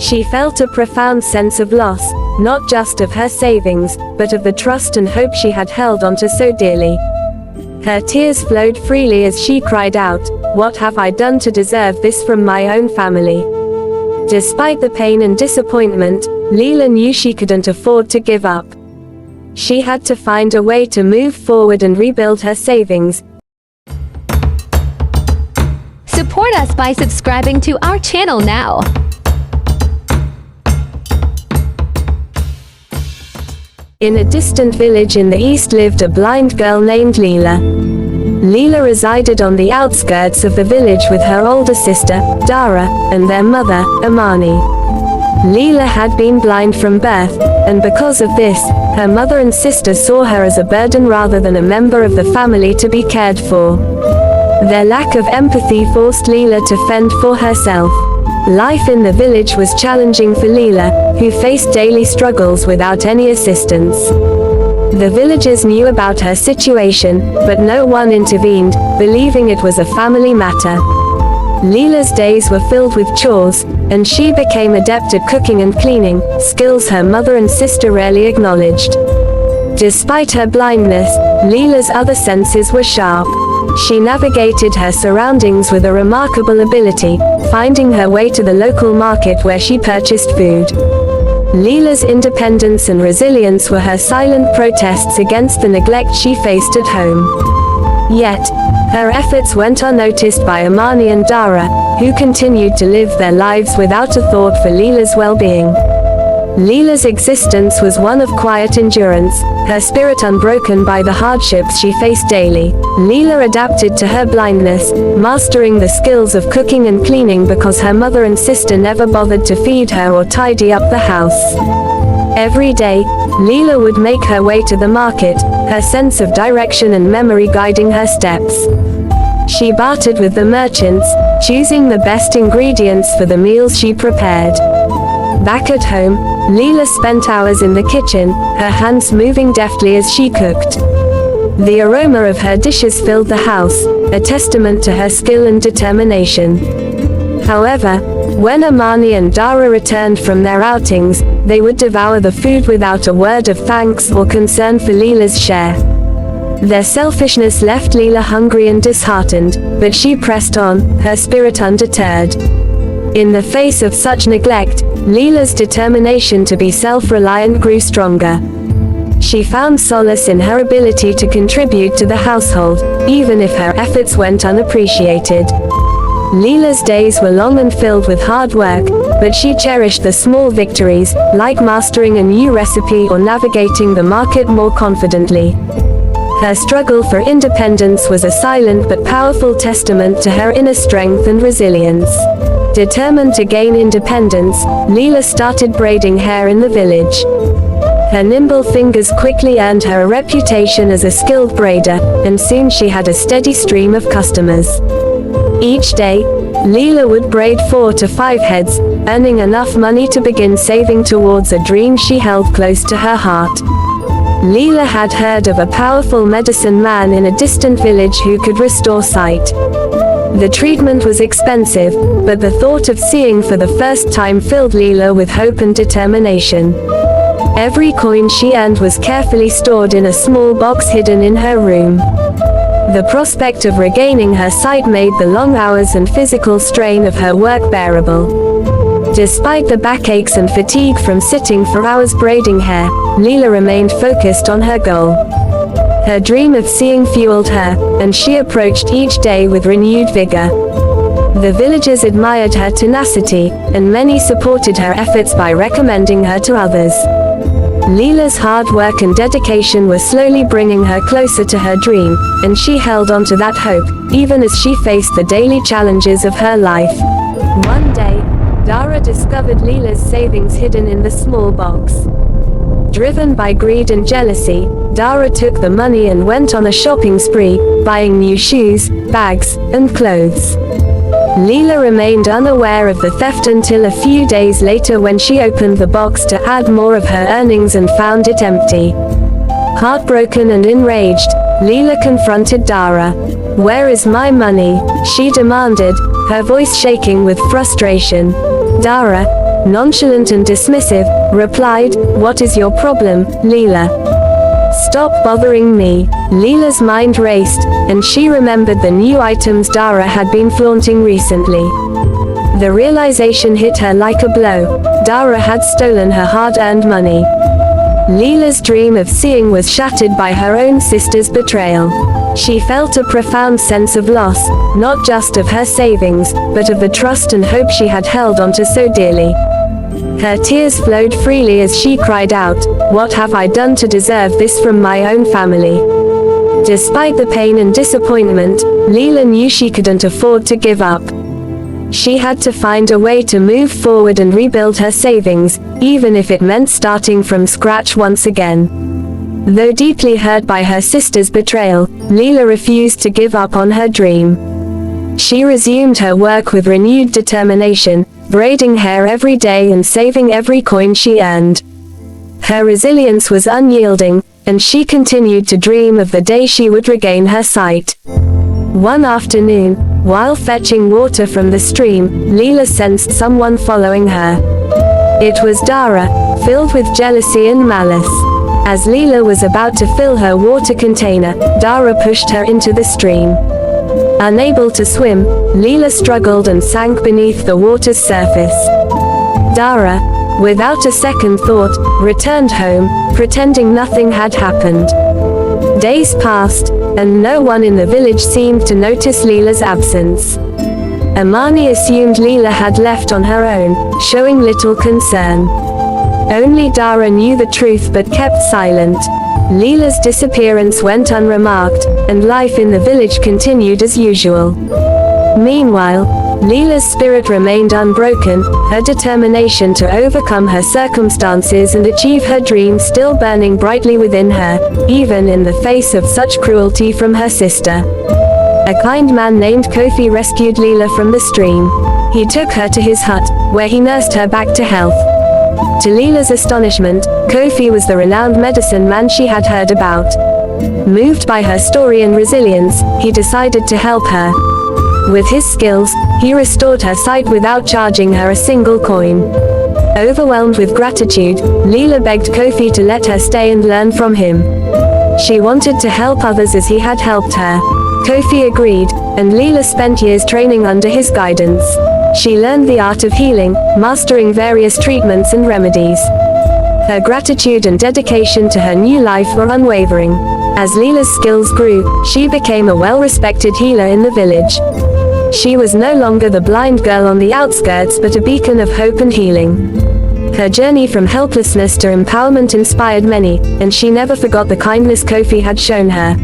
She felt a profound sense of loss, not just of her savings, but of the trust and hope she had held onto so dearly. Her tears flowed freely as she cried out, "What have I done to deserve this from my own family?" Despite the pain and disappointment, Lela knew she couldn't afford to give up. She had to find a way to move forward and rebuild her savings. Support us by subscribing to our channel now. In a distant village in the east lived a blind girl named Lela. Lela resided on the outskirts of the village with her older sister, Dara, and their mother, Amani. Lela had been blind from birth, and because of this, her mother and sister saw her as a burden rather than a member of the family to be cared for. Their lack of empathy forced Lela to fend for herself. Life in the village was challenging for Lela, who faced daily struggles without any assistance. The villagers knew about her situation, but no one intervened, believing it was a family matter. Lela's days were filled with chores, and she became adept at cooking and cleaning, skills her mother and sister rarely acknowledged. Despite her blindness, Lela's other senses were sharp. She navigated her surroundings with a remarkable ability, finding her way to the local market where she purchased food. Lela's independence and resilience were her silent protests against the neglect she faced at home. Yet, her efforts went unnoticed by Amani and Dara, who continued to live their lives without a thought for Lela's well-being. Lela's existence was one of quiet endurance, her spirit unbroken by the hardships she faced daily. Lela adapted to her blindness, mastering the skills of cooking and cleaning because her mother and sister never bothered to feed her or tidy up the house. Every day, Lela would make her way to the market, her sense of direction and memory guiding her steps. She bartered with the merchants, choosing the best ingredients for the meals she prepared. Back at home, Lela spent hours in the kitchen, her hands moving deftly as she cooked. The aroma of her dishes filled the house, a testament to her skill and determination. However, when Amani and Dara returned from their outings, they would devour the food without a word of thanks or concern for Lela's share. Their selfishness left Lela hungry and disheartened, but she pressed on, her spirit undeterred. In the face of such neglect, Lela's determination to be self-reliant grew stronger. She found solace in her ability to contribute to the household, even if her efforts went unappreciated. Lela's days were long and filled with hard work, but she cherished the small victories, like mastering a new recipe or navigating the market more confidently. Her struggle for independence was a silent but powerful testament to her inner strength and resilience. Determined to gain independence, Lela started braiding hair in the village. Her nimble fingers quickly earned her a reputation as a skilled braider, and soon she had a steady stream of customers. Each day, Lela would braid 4 to 5 heads, earning enough money to begin saving towards a dream she held close to her heart. Lela had heard of a powerful medicine man in a distant village who could restore sight. The treatment was expensive, but the thought of seeing for the first time filled Lela with hope and determination. Every coin she earned was carefully stored in a small box hidden in her room. The prospect of regaining her sight made the long hours and physical strain of her work bearable. Despite the backaches and fatigue from sitting for hours braiding hair, Lela remained focused on her goal. Her dream of seeing fueled her, and she approached each day with renewed vigor. The villagers admired her tenacity, and many supported her efforts by recommending her to others. Lela's hard work and dedication were slowly bringing her closer to her dream, and she held on to that hope, even as she faced the daily challenges of her life. One day, Dara discovered Lela's savings hidden in the small box. Driven by greed and jealousy, Dara took the money and went on a shopping spree, buying new shoes, bags, and clothes. Lela remained unaware of the theft until a few days later when she opened the box to add more of her earnings and found it empty. Heartbroken and enraged, Lela confronted Dara. "Where is my money?" she demanded, her voice shaking with frustration. Dara, nonchalant and dismissive, replied, "What is your problem, Lela? Stop bothering me." Leela's mind raced, and she remembered the new items Dara had been flaunting recently. The realization hit her like a blow. Dara had stolen her hard-earned money. Leela's dream of seeing was shattered by her own sister's betrayal. She felt a profound sense of loss, not just of her savings, but of the trust and hope she had held onto so dearly. Her tears flowed freely as she cried out, "What have I done to deserve this from my own family?" Despite the pain and disappointment, Lela knew she couldn't afford to give up. She had to find a way to move forward and rebuild her savings, even if it meant starting from scratch once again. Though deeply hurt by her sister's betrayal, Lela refused to give up on her dream. She resumed her work with renewed determination, braiding hair every day and saving every coin she earned. Her resilience was unyielding, and she continued to dream of the day she would regain her sight. One afternoon, while fetching water from the stream, Lela sensed someone following her. It was Dara, filled with jealousy and malice. As Lela was about to fill her water container, Dara pushed her into the stream. Unable to swim, Lela struggled and sank beneath the water's surface. Dara, without a second thought, returned home, pretending nothing had happened. Days passed, and no one in the village seemed to notice Leela's absence. Amani assumed Lela had left on her own, showing little concern. Only Dara knew the truth but kept silent. Leela's disappearance went unremarked, and life in the village continued as usual. Meanwhile, Leela's spirit remained unbroken, her determination to overcome her circumstances and achieve her dream still burning brightly within her, even in the face of such cruelty from her sister. A kind man named Kofi rescued Lela from the stream. He took her to his hut, where he nursed her back to health. To Leela's astonishment, Kofi was the renowned medicine man she had heard about. Moved by her story and resilience, he decided to help her. With his skills, he restored her sight without charging her a single coin. Overwhelmed with gratitude, Lela begged Kofi to let her stay and learn from him. She wanted to help others as he had helped her. Kofi agreed, and Lela spent years training under his guidance. She learned the art of healing, mastering various treatments and remedies. Her gratitude and dedication to her new life were unwavering. As Leela's skills grew, she became a well-respected healer in the village. She was no longer the blind girl on the outskirts but a beacon of hope and healing. Her journey from helplessness to empowerment inspired many, and she never forgot the kindness Kofi had shown her.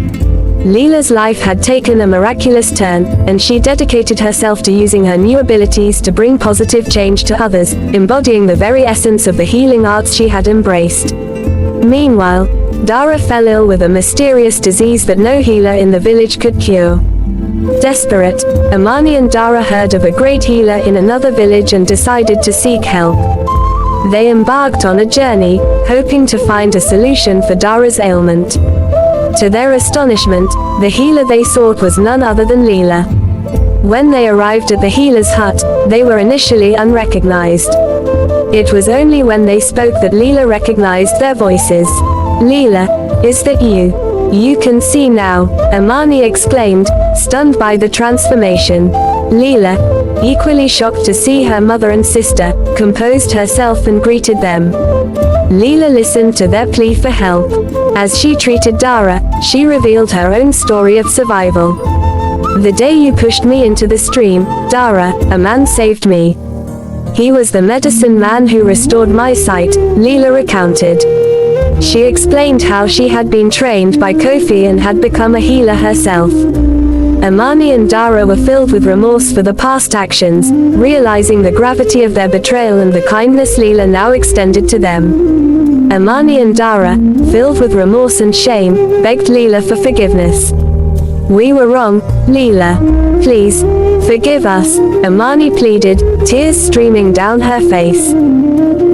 Leela's life had taken a miraculous turn, and she dedicated herself to using her new abilities to bring positive change to others, embodying the very essence of the healing arts she had embraced. Meanwhile, Dara fell ill with a mysterious disease that no healer in the village could cure. Desperate, Amani and Dara heard of a great healer in another village and decided to seek help. They embarked on a journey, hoping to find a solution for Dara's ailment. To their astonishment, the healer they sought was none other than Lela. When they arrived at the healer's hut, they were initially unrecognized. It was only when they spoke that Lela recognized their voices. "Lela, is that you? You can see now," Amani exclaimed, stunned by the transformation. Lela, equally shocked to see her mother and sister, composed herself and greeted them. Lela listened to their plea for help. As she treated Dara, she revealed her own story of survival. "The day you pushed me into the stream, Dara, a man saved me. He was the medicine man who restored my sight," Lela recounted. She explained how she had been trained by Kofi and had become a healer herself. Amani and Dara were filled with remorse for the past actions, realizing the gravity of their betrayal and the kindness Lela now extended to them. Amani and Dara, filled with remorse and shame, begged Lela for forgiveness. "We were wrong, Lela. Please, forgive us," Amani pleaded, tears streaming down her face.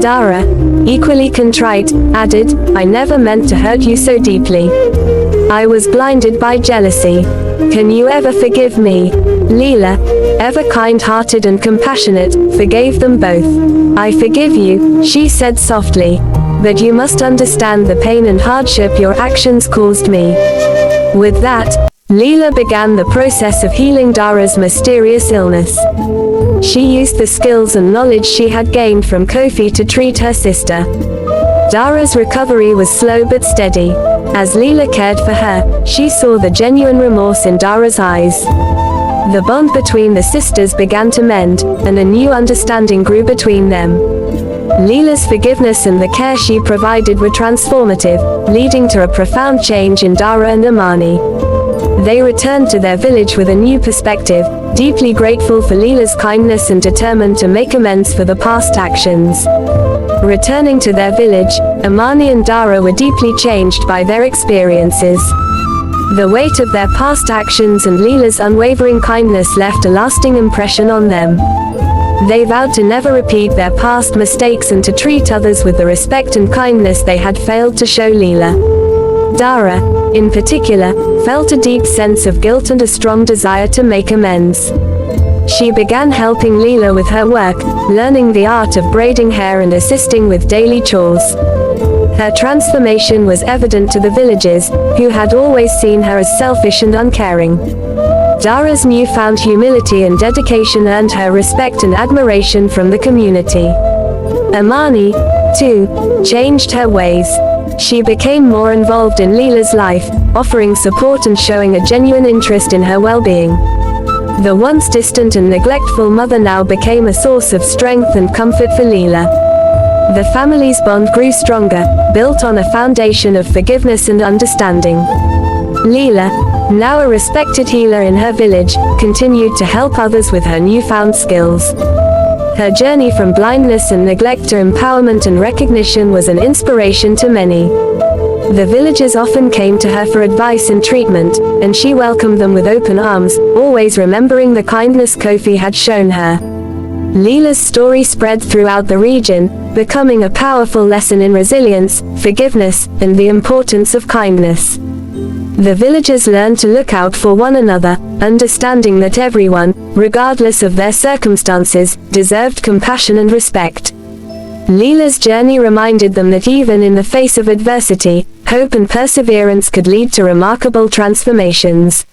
Dara, equally contrite, added, "I never meant to hurt you so deeply. I was blinded by jealousy. Can you ever forgive me?" Lela, ever kind-hearted and compassionate, forgave them both. "I forgive you," she said softly. "But you must understand the pain and hardship your actions caused me." With that, Lela began the process of healing Dara's mysterious illness. She used the skills and knowledge she had gained from Kofi to treat her sister. Dara's recovery was slow but steady. As Lela cared for her, she saw the genuine remorse in Dara's eyes. The bond between the sisters began to mend, and a new understanding grew between them. Lela's forgiveness and the care she provided were transformative, leading to a profound change in Dara and Amani. They returned to their village with a new perspective, deeply grateful for Lela's kindness and determined to make amends for the past actions. Returning to their village, Amani and Dara were deeply changed by their experiences. The weight of their past actions and Lela's unwavering kindness left a lasting impression on them. They vowed to never repeat their past mistakes and to treat others with the respect and kindness they had failed to show Lela. Dara, in particular, felt a deep sense of guilt and a strong desire to make amends. She began helping Lela with her work, learning the art of braiding hair and assisting with daily chores. Her transformation was evident to the villagers, who had always seen her as selfish and uncaring. Dara's newfound humility and dedication earned her respect and admiration from the community. Amani, too, changed her ways. She became more involved in Lela's life, offering support and showing a genuine interest in her well-being. The once distant and neglectful mother now became a source of strength and comfort for Lela. The family's bond grew stronger, built on a foundation of forgiveness and understanding. Lela, now a respected healer in her village, continued to help others with her newfound skills. Her journey from blindness and neglect to empowerment and recognition was an inspiration to many. The villagers often came to her for advice and treatment, and she welcomed them with open arms, always remembering the kindness Kofi had shown her. Lela's story spread throughout the region, becoming a powerful lesson in resilience, forgiveness, and the importance of kindness. The villagers learned to look out for one another, understanding that everyone, regardless of their circumstances, deserved compassion and respect. Lela's journey reminded them that even in the face of adversity, hope and perseverance could lead to remarkable transformations.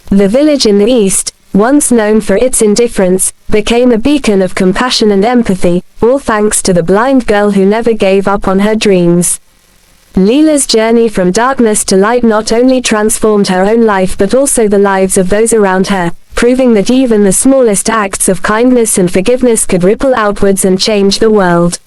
The village in the east, once known for its indifference, became a beacon of compassion and empathy, all thanks to the blind girl who never gave up on her dreams. Lela's journey from darkness to light not only transformed her own life but also the lives of those around her, proving that even the smallest acts of kindness and forgiveness could ripple outwards and change the world.